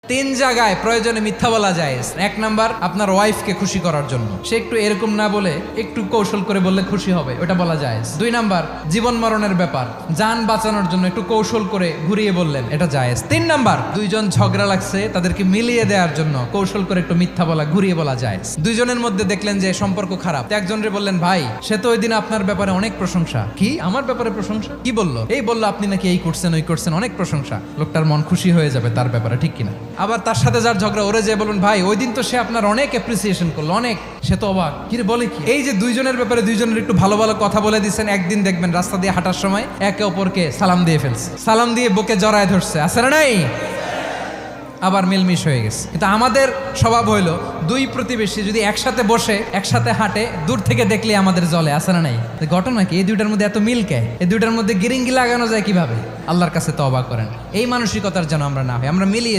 তিন জায়গায় প্রয়োজনে মিথ্যা বলা যায়। এক নাম্বার, আপনার ওয়াইফকে খুশি করার জন্য, সে একটু এরকম না বলে একটু কৌশল করে বললে খুশি হবে, ওটা বলা যায়। দুই নাম্বার, জীবন মরণের ব্যাপার, যান বাঁচানোর জন্য একটু কৌশল করে ঘুরিয়ে বললেন, এটা জায়েজ। তিন নাম্বার, দুইজন ঝগড়া লাগছে তাদেরকে মিলিয়ে দেওয়ার জন্য কৌশল করে একটু মিথ্যা বলা, ঘুরিয়ে বলা যায়। দুইজনের মধ্যে দেখলেন যে সম্পর্ক খারাপ, একজনরে বললেন, ভাই সে তো ওই দিন আপনার ব্যাপারে অনেক প্রশংসা। কি আমার ব্যাপারে প্রশংসা? কি বললো? এই বললো আপনি নাকি এই করছেন ওই করছেন, অনেক প্রশংসা। লোকটার মন খুশি হয়ে যাবে তার ব্যাপারে, ঠিক কিনা? আবার তার সাথে যার ঝগড়া, ওরে যে বলুন, ভাই ওই দিন তো সে আপনার অনেক অ্যাপ্রিসিয়েশন করলো, অনেক। সে তো অবাক, কি রে বলে কি? এই যে দুইজনের ব্যাপারে দুইজনের একটু ভালো ভালো কথা বলে দিচ্ছেন, একদিন দেখবেন রাস্তা দিয়ে হাঁটার সময় একে অপরকে সালাম দিয়ে ফেলছে, সালাম দিয়ে বুকে জড়ায় ধরছে, আছে না নাই? আবার মিলমিশ হয়ে গেছে। কিন্তু আমাদের স্বভাব হইলো, দুই প্রতিবেশী যদি একসাথে বসে একসাথে হাঁটে, দূর থেকে দেখলে আমাদের জ্বলে, আছে না নাই? ঘটনা কি? এই দুইটার মধ্যে এত মিল কে? এই দুইটার মধ্যে গিরিঙ্গি লাগানো যায় কিভাবে? আল্লাহর কাছে তওবা করেন, এই মানসিকতার যেন আমরা না হয়, আমরা মিলিয়ে